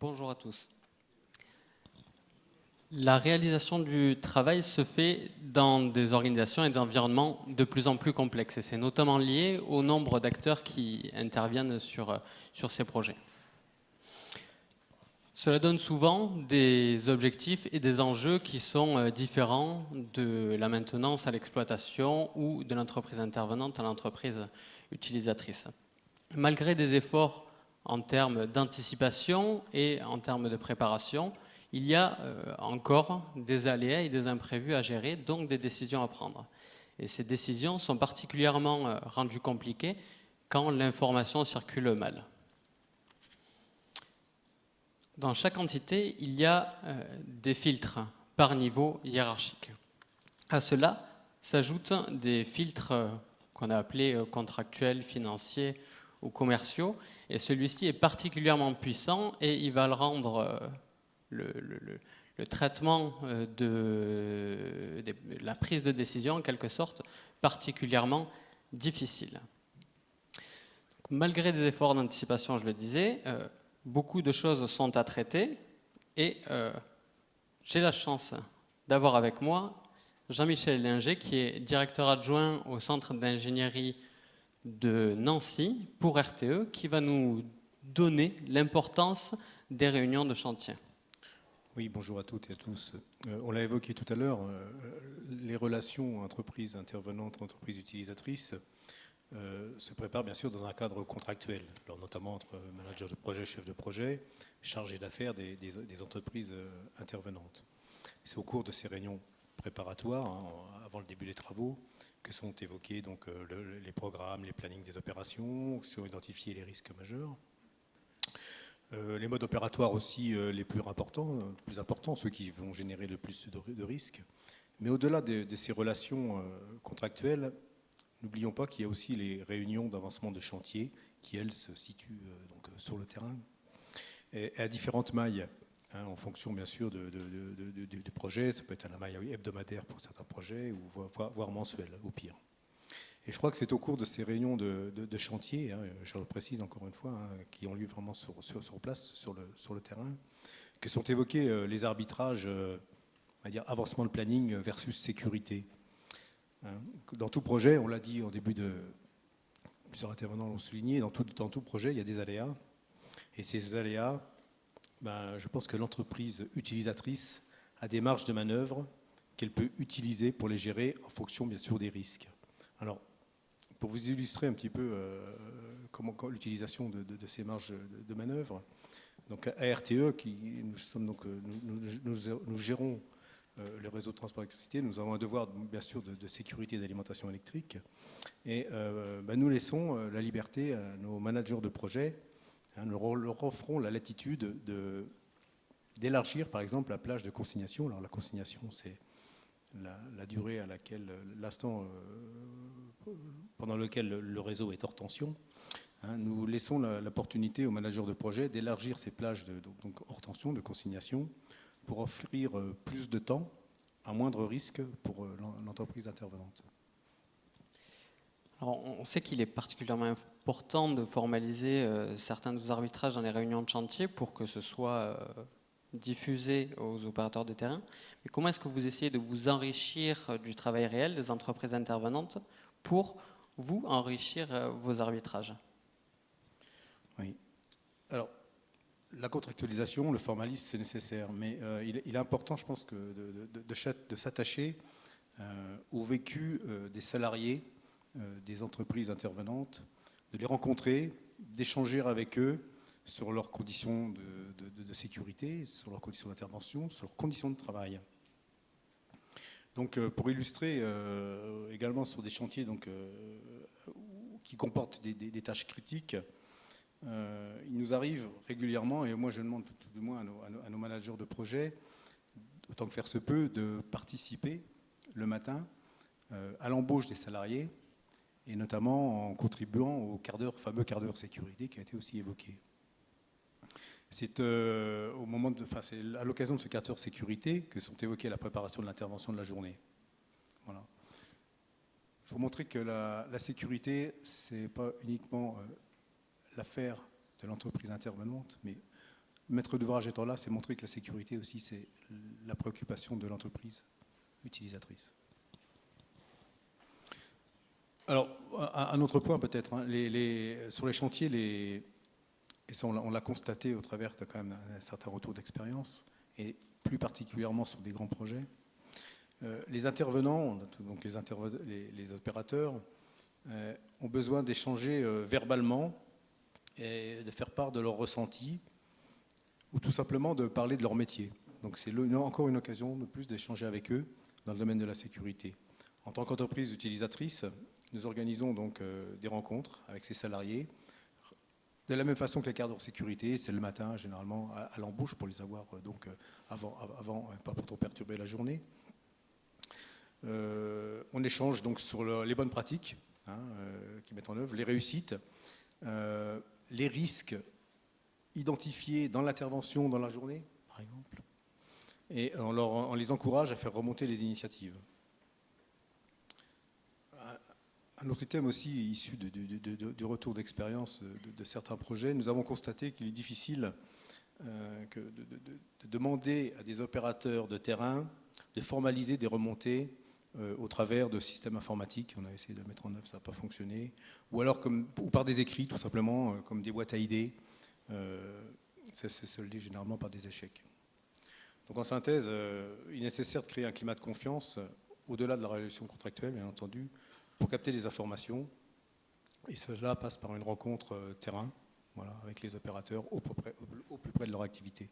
Bonjour à tous. La réalisation du travail se fait dans des organisations et des environnements de plus en plus complexes et c'est notamment lié au nombre d'acteurs qui interviennent sur ces projets. Cela donne souvent des objectifs et des enjeux qui sont différents de la maintenance à l'exploitation ou de l'entreprise intervenante à l'entreprise utilisatrice. Malgré des efforts en termes d'anticipation et en termes de préparation, il y a encore des aléas et des imprévus à gérer, donc des décisions à prendre. Et ces décisions sont particulièrement rendues compliquées quand l'information circule mal. Dans chaque entité, il y a des filtres par niveau hiérarchique. À cela s'ajoutent des filtres qu'on a appelés contractuels, financiers ou commerciaux, et celui-ci est particulièrement puissant et il va le rendre le traitement de la prise de décision, en quelque sorte, particulièrement difficile. Malgré des efforts d'anticipation, je le disais, beaucoup de choses sont à traiter et j'ai la chance d'avoir avec moi Jean-Michel Linger, qui est directeur adjoint au centre d'ingénierie de Nancy pour RTE, qui va nous donner l'importance des réunions de chantier. Oui, bonjour à toutes et à tous. On l'a évoqué tout à l'heure, les relations entreprises intervenantes, entreprises utilisatrices se préparent bien sûr dans un cadre contractuel, alors notamment entre manager de projet, chef de projet, chargé d'affaires des entreprises intervenantes. C'est au cours de ces réunions préparatoires, avant le début des travaux, que sont évoqués donc, les programmes, les plannings des opérations, sont identifiés les risques majeurs. Les modes opératoires aussi les plus importants, ceux qui vont générer le plus de risques. Mais au-delà de ces relations contractuelles, n'oublions pas qu'il y a aussi les réunions d'avancement de chantier qui, elles, se situent donc, sur le terrain et à différentes mailles, en fonction bien sûr du projet. Ça peut être à la maille hebdomadaire pour certains projets ou voire mensuelle au pire. Et je crois que c'est au cours de ces réunions de chantier, je le précise encore une fois, qui ont lieu vraiment sur place, sur le terrain, que sont évoqués les arbitrages, on va dire avancement de planning versus sécurité. Dans tout projet, on l'a dit au début plusieurs intervenants l'ont souligné, dans tout projet, il y a des aléas. Et ces aléas, je pense que l'entreprise utilisatrice a des marges de manœuvre qu'elle peut utiliser pour les gérer en fonction, bien sûr, des risques. Alors, pour vous illustrer un petit peu l'utilisation de ces marges de manœuvre, donc à RTE, nous gérons le réseau de transport d'électricité, nous avons un devoir bien sûr de sécurité d'alimentation électrique et nous laissons la liberté à nos managers de projet, nous leur offrons la latitude d'élargir par exemple la plage de consignation. Alors la consignation, c'est la durée à laquelle l'instant pendant lequel le réseau est hors tension. Nous laissons l'opportunité aux managers de projet d'élargir ces plages donc hors tension, de consignation, pour offrir plus de temps à moindre risque pour l'entreprise intervenante. Alors, on sait qu'il est particulièrement important de formaliser certains de vos arbitrages dans les réunions de chantier pour que ce soit diffusé aux opérateurs de terrain. Mais comment est-ce que vous essayez de vous enrichir du travail réel des entreprises intervenantes pour vous enrichir vos arbitrages? Oui. Alors, la contractualisation, le formalisme, c'est nécessaire, mais il est important, je pense, de s'attacher au vécu des salariés des entreprises intervenantes, de les rencontrer, d'échanger avec eux sur leurs conditions de sécurité, sur leurs conditions d'intervention, sur leurs conditions de travail. Donc, pour illustrer également sur des chantiers qui comportent des tâches critiques, il nous arrive régulièrement, et moi je demande tout du moins à nos managers de projet, autant que faire se peut, de participer le matin à l'embauche des salariés, et notamment en contribuant au fameux quart d'heure sécurité qui a été aussi évoqué. C'est c'est à l'occasion de ce quart d'heure sécurité que sont évoquées la préparation de l'intervention de la journée. Voilà. Il faut montrer que la sécurité, ce n'est pas uniquement l'affaire de l'entreprise intervenante, mais maître d'ouvrage étant là, c'est montrer que la sécurité aussi, c'est la préoccupation de l'entreprise utilisatrice. Alors, un autre point peut-être, hein, sur les chantiers, et ça on l'a constaté au travers de quand même un certain retour d'expérience, et plus particulièrement sur des grands projets, les intervenants, donc les opérateurs, ont besoin d'échanger verbalement et de faire part de leurs ressentis, ou tout simplement de parler de leur métier. Donc c'est encore une occasion de plus d'échanger avec eux dans le domaine de la sécurité. En tant qu'entreprise utilisatrice, nous organisons donc des rencontres avec ces salariés, de la même façon que les cadres de sécurité, c'est le matin généralement à l'embauche pour les avoir donc avant pas pour trop perturber la journée. On échange donc sur les bonnes pratiques qui mettent en œuvre, les réussites, les risques identifiés dans l'intervention dans la journée, par exemple, et on les encourage à faire remonter les initiatives. Un autre thème aussi issu du retour d'expérience de certains projets, nous avons constaté qu'il est difficile de demander à des opérateurs de terrain de formaliser des remontées au travers de systèmes informatiques. On a essayé de le mettre en œuvre, ça n'a pas fonctionné. Ou alors ou par des écrits, tout simplement, comme des boîtes à idées. Ça se soldé généralement par des échecs. Donc en synthèse, il est nécessaire de créer un climat de confiance au-delà de la relation contractuelle, bien entendu, pour capter des informations. Et cela passe par une rencontre terrain, voilà, avec les opérateurs au plus près de leur activité.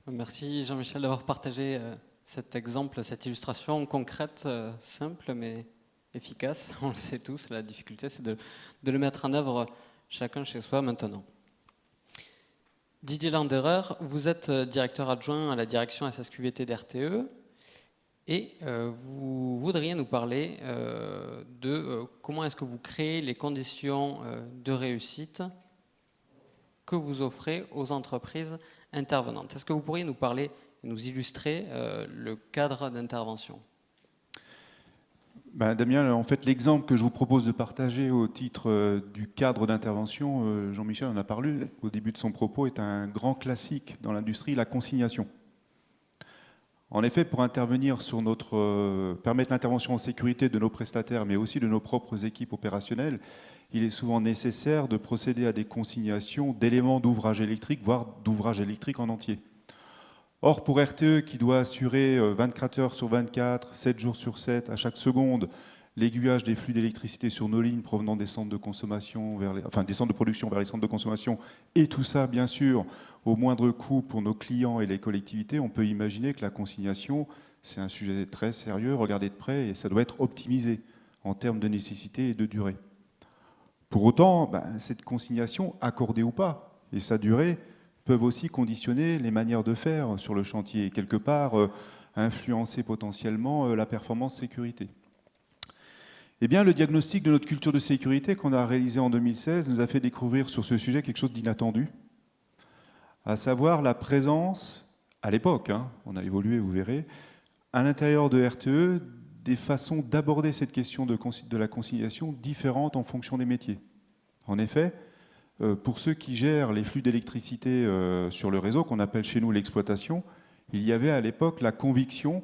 Merci Jean-Michel d'avoir partagé cet exemple, cette illustration concrète, simple mais efficace. On le sait tous, la difficulté c'est de le mettre en œuvre chacun chez soi maintenant. Didier Landerer, vous êtes directeur adjoint à la direction SSQVT d'RTE et vous voudriez nous parler de comment est-ce que vous créez les conditions de réussite que vous offrez aux entreprises intervenantes. Est-ce que vous pourriez nous parler, nous illustrer le cadre d'intervention ? Damien, en fait, l'exemple que je vous propose de partager au titre du cadre d'intervention, Jean-Michel en a parlé au début de son propos, est un grand classique dans l'industrie, la consignation. En effet, pour intervenir sur permettre l'intervention en sécurité de nos prestataires, mais aussi de nos propres équipes opérationnelles, il est souvent nécessaire de procéder à des consignations d'éléments d'ouvrage électrique, voire d'ouvrage électrique en entier. Or, pour RTE, qui doit assurer 24 heures sur 24, 7 jours sur 7, à chaque seconde, l'aiguillage des flux d'électricité sur nos lignes provenant des centres de consommation, des centres de production vers les centres de consommation, et tout ça, bien sûr, au moindre coût pour nos clients et les collectivités, on peut imaginer que la consignation, c'est un sujet très sérieux, regardé de près, et ça doit être optimisé en termes de nécessité et de durée. Pour autant, cette consignation, accordée ou pas, et sa durée, peuvent aussi conditionner les manières de faire sur le chantier et quelque part influencer potentiellement la performance sécurité. Eh bien, le diagnostic de notre culture de sécurité qu'on a réalisé en 2016 nous a fait découvrir sur ce sujet quelque chose d'inattendu, à savoir la présence, à l'époque, on a évolué, vous verrez, à l'intérieur de RTE, des façons d'aborder cette question de la consignation différentes en fonction des métiers. En effet, pour ceux qui gèrent les flux d'électricité sur le réseau, qu'on appelle chez nous l'exploitation, il y avait à l'époque la conviction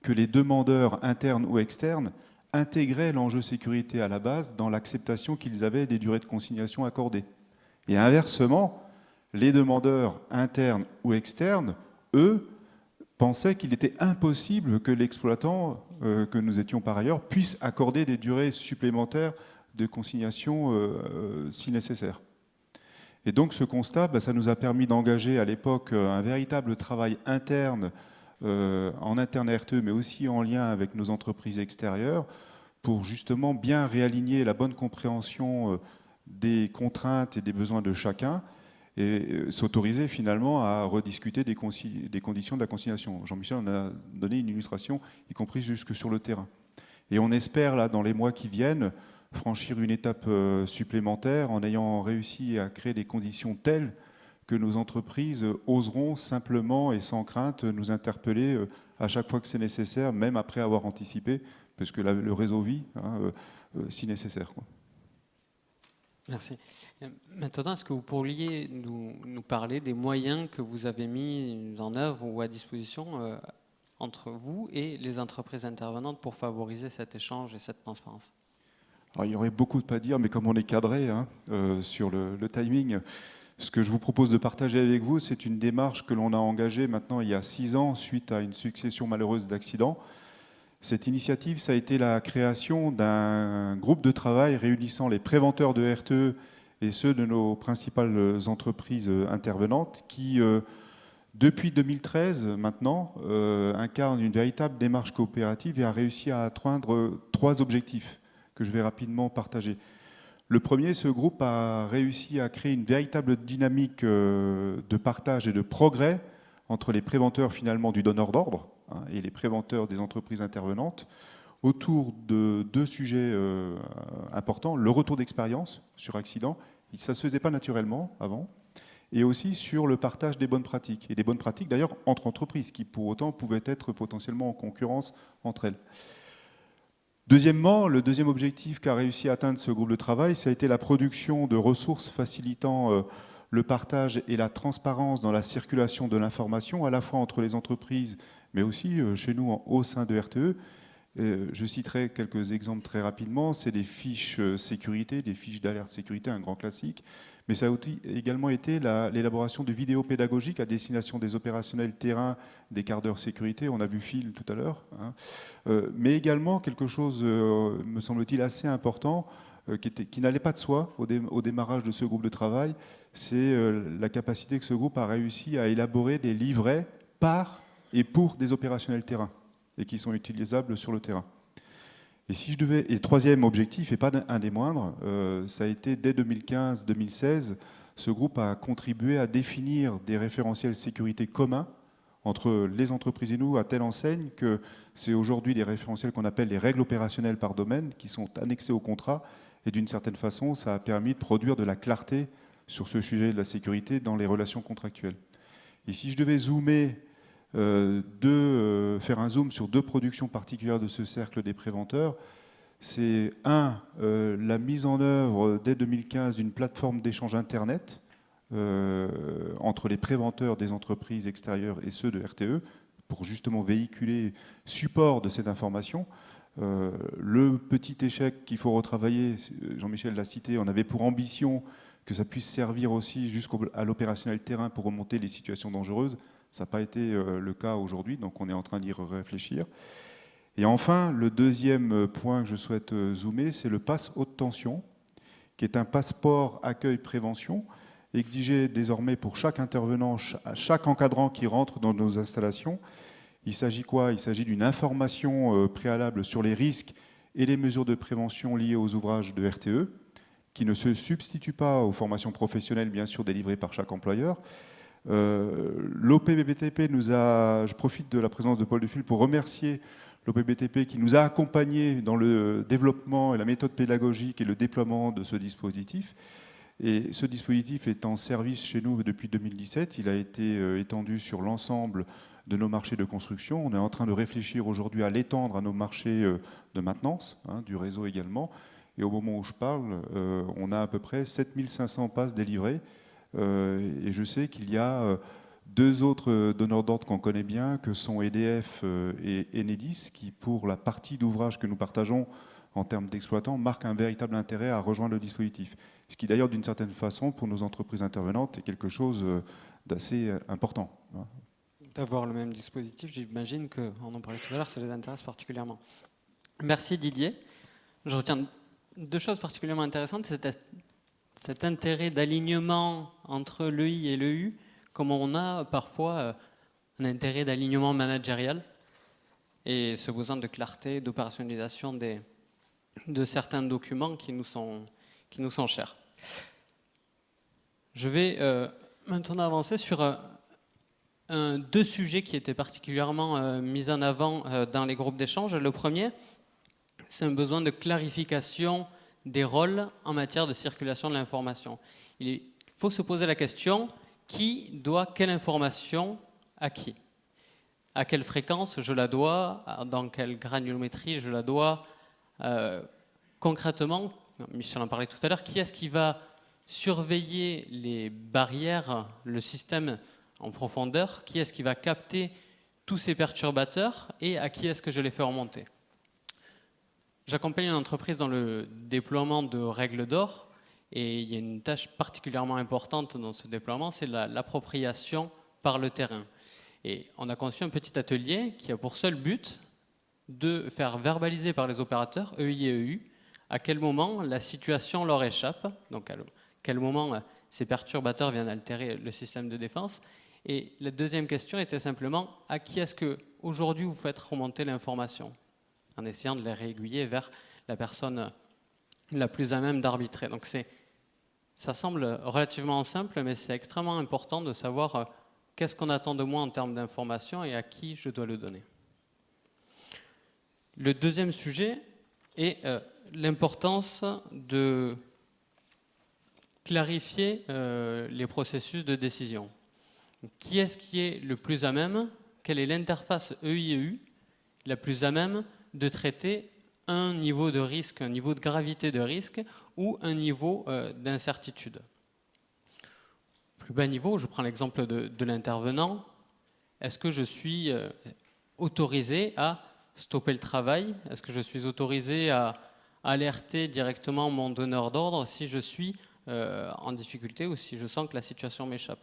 que les demandeurs internes ou externes intégraient l'enjeu sécurité à la base dans l'acceptation qu'ils avaient des durées de consignation accordées. Et inversement, les demandeurs internes ou externes, eux, pensaient qu'il était impossible que l'exploitant, que nous étions par ailleurs, puisse accorder des durées supplémentaires de consignation si nécessaire. Et donc ce constat, ça nous a permis d'engager à l'époque un véritable travail interne, en interne à RTE, mais aussi en lien avec nos entreprises extérieures, pour justement bien réaligner la bonne compréhension des contraintes et des besoins de chacun, et s'autoriser finalement à rediscuter des conditions de la consignation. Jean-Michel en a donné une illustration, y compris jusque sur le terrain. Et on espère, là, dans les mois qui viennent, franchir une étape supplémentaire en ayant réussi à créer des conditions telles que nos entreprises oseront simplement et sans crainte nous interpeller à chaque fois que c'est nécessaire, même après avoir anticipé, parce que le réseau vit, si nécessaire. Merci. Maintenant, est-ce que vous pourriez nous parler des moyens que vous avez mis en œuvre ou à disposition entre vous et les entreprises intervenantes pour favoriser cet échange et cette transparence? Alors, il y aurait beaucoup de à dire, mais comme on est cadré sur le timing, ce que je vous propose de partager avec vous, c'est une démarche que l'on a engagée maintenant il y a 6 ans suite à une succession malheureuse d'accidents. Cette initiative, ça a été la création d'un groupe de travail réunissant les préventeurs de RTE et ceux de nos principales entreprises intervenantes qui, depuis 2013 maintenant, incarnent une véritable démarche coopérative et a réussi à atteindre 3 objectifs que je vais rapidement partager. Le premier, ce groupe a réussi à créer une véritable dynamique de partage et de progrès entre les préventeurs finalement du donneur d'ordre et les préventeurs des entreprises intervenantes autour de 2 sujets importants. Le retour d'expérience sur accident, ça ne se faisait pas naturellement avant, et aussi sur le partage des bonnes pratiques. Et des bonnes pratiques d'ailleurs entre entreprises qui pour autant pouvaient être potentiellement en concurrence entre elles. Deuxièmement, le deuxième objectif qu'a réussi à atteindre ce groupe de travail, ça a été la production de ressources facilitant le partage et la transparence dans la circulation de l'information, à la fois entre les entreprises, mais aussi chez nous au sein de RTE. Je citerai quelques exemples très rapidement. C'est des fiches sécurité, des fiches d'alerte sécurité, un grand classique. Mais ça a également été l'élaboration de vidéos pédagogiques à destination des opérationnels terrain des quarts d'heure sécurité. On a vu Phil tout à l'heure. Mais également quelque chose, me semble-t-il, assez important, qui n'allait pas de soi au démarrage de ce groupe de travail. C'est la capacité que ce groupe a réussi à élaborer des livrets par et pour des opérationnels terrain et qui sont utilisables sur le terrain. Et le troisième objectif, et pas un des moindres, ça a été dès 2015-2016, ce groupe a contribué à définir des référentiels sécurité communs entre les entreprises et nous, à telle enseigne que c'est aujourd'hui des référentiels qu'on appelle les règles opérationnelles par domaine, qui sont annexés au contrat, et d'une certaine façon, ça a permis de produire de la clarté sur ce sujet de la sécurité dans les relations contractuelles. Et si je devais faire un zoom sur 2 productions particulières de ce cercle des préventeurs, c'est la mise en œuvre dès 2015 d'une plateforme d'échange Internet entre les préventeurs des entreprises extérieures et ceux de RTE pour justement véhiculer support de cette information. Le petit échec qu'il faut retravailler, Jean-Michel l'a cité, on avait pour ambition que ça puisse servir aussi jusqu'à l'opérationnel terrain pour remonter les situations dangereuses. Ça n'a pas été le cas aujourd'hui, donc on est en train d'y réfléchir. Et enfin, le deuxième point que je souhaite zoomer, c'est le pass haute tension, qui est un passeport accueil-prévention, exigé désormais pour chaque intervenant, chaque encadrant qui rentre dans nos installations. Il s'agit quoi? Il s'agit d'une information préalable sur les risques et les mesures de prévention liées aux ouvrages de RTE, qui ne se substituent pas aux formations professionnelles, bien sûr, délivrées par chaque employeur. L'OPBTP je profite de la présence de Paul Defil pour remercier l'OPBTP qui nous a accompagnés dans le développement et la méthode pédagogique et le déploiement de ce dispositif. Et ce dispositif est en service chez nous depuis 2017. Il a été étendu sur l'ensemble de nos marchés de construction. On est en train de réfléchir aujourd'hui à l'étendre à nos marchés de maintenance, du réseau également. Et au moment où je parle, on a à peu près 7500 passes délivrées. Et je sais qu'il y a 2 autres donneurs d'ordre qu'on connaît bien, que sont EDF et Enedis, qui, pour la partie d'ouvrage que nous partageons en termes d'exploitants, marquent un véritable intérêt à rejoindre le dispositif. Ce qui, d'ailleurs, d'une certaine façon, pour nos entreprises intervenantes, est quelque chose d'assez important. D'avoir le même dispositif, j'imagine qu'on en parlait tout à l'heure, ça les intéresse particulièrement. Merci Didier. Je retiens 2 choses particulièrement intéressantes. C'est cet intérêt d'alignement entre l'EI et l'EU, comme on a parfois un intérêt d'alignement managérial et ce besoin de clarté, d'opérationnalisation de certains documents qui nous sont chers. Je vais maintenant avancer sur 2 sujets qui étaient particulièrement mis en avant dans les groupes d'échange. Le premier, c'est un besoin de clarification des rôles en matière de circulation de l'information. Il faut se poser la question, qui doit quelle information à qui? À quelle fréquence je la dois? Dans quelle granulométrie je la dois? Concrètement, Michel en parlait tout à l'heure, qui est-ce qui va surveiller les barrières, le système en profondeur, qui est-ce qui va capter tous ces perturbateurs et à qui est-ce que je les fais remonter. J'accompagne une entreprise dans le déploiement de règles d'or et il y a une tâche particulièrement importante dans ce déploiement, c'est l'appropriation par le terrain. Et on a conçu un petit atelier qui a pour seul but de faire verbaliser par les opérateurs, EI et EU, à quel moment la situation leur échappe, donc à quel moment ces perturbateurs viennent altérer le système de défense. Et la deuxième question était simplement à qui est-ce que aujourd'hui vous faites remonter l'information, en essayant de les réaiguiller vers la personne la plus à même d'arbitrer. Donc ça semble relativement simple, mais c'est extrêmement important de savoir qu'est-ce qu'on attend de moi en termes d'information et à qui je dois le donner. Le deuxième sujet est l'importance de clarifier les processus de décision. Qui est-ce qui est le plus à même, quelle est l'interface EI-EU la plus à même de traiter un niveau de risque, un niveau de gravité de risque ou un niveau d'incertitude. Plus bas niveau, je prends l'exemple de l'intervenant, est-ce que je suis autorisé à stopper le travail? Est-ce que je suis autorisé à alerter directement mon donneur d'ordre si je suis en difficulté ou si je sens que la situation m'échappe?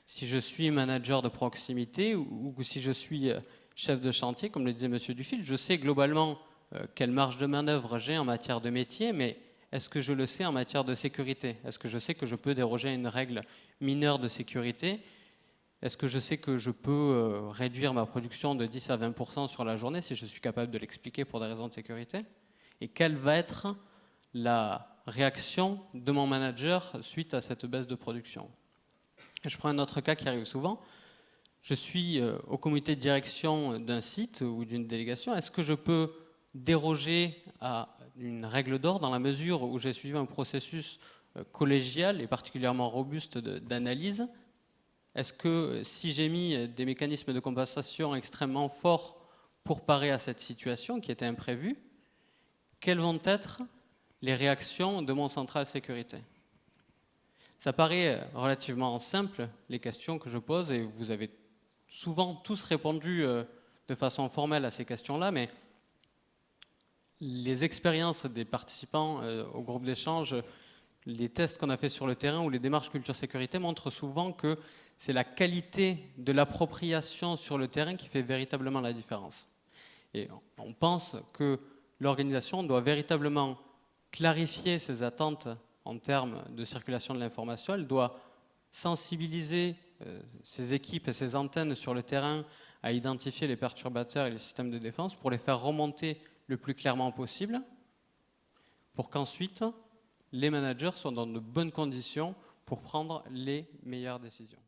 Si je suis manager de proximité ou si je suis chef de chantier, comme le disait M. Dufil, je sais globalement quelle marge de manœuvre j'ai en matière de métier, mais est-ce que je le sais en matière de sécurité? Est-ce que je sais que je peux déroger à une règle mineure de sécurité? Est-ce que je sais que je peux réduire ma production de 10 à 20% sur la journée si je suis capable de l'expliquer pour des raisons de sécurité? Et quelle va être la réaction de mon manager suite à cette baisse de production? Je prends un autre cas qui arrive souvent. Je suis au comité de direction d'un site ou d'une délégation. Est-ce que je peux déroger à une règle d'or dans la mesure où j'ai suivi un processus collégial et particulièrement robuste d'analyse? Est-ce que si j'ai mis des mécanismes de compensation extrêmement forts pour parer à cette situation qui était imprévue, quelles vont être les réactions de mon central sécurité? Ça paraît relativement simple, les questions que je pose, et vous avez souvent tous répondu de façon formelle à ces questions-là, mais les expériences des participants au groupe d'échange, les tests qu'on a fait sur le terrain ou les démarches culture sécurité montrent souvent que c'est la qualité de l'appropriation sur le terrain qui fait véritablement la différence. Et on pense que l'organisation doit véritablement clarifier ses attentes en termes de circulation de l'information, elle doit sensibiliser ses équipes et ses antennes sur le terrain à identifier les perturbateurs et les systèmes de défense pour les faire remonter le plus clairement possible, pour qu'ensuite les managers soient dans de bonnes conditions pour prendre les meilleures décisions.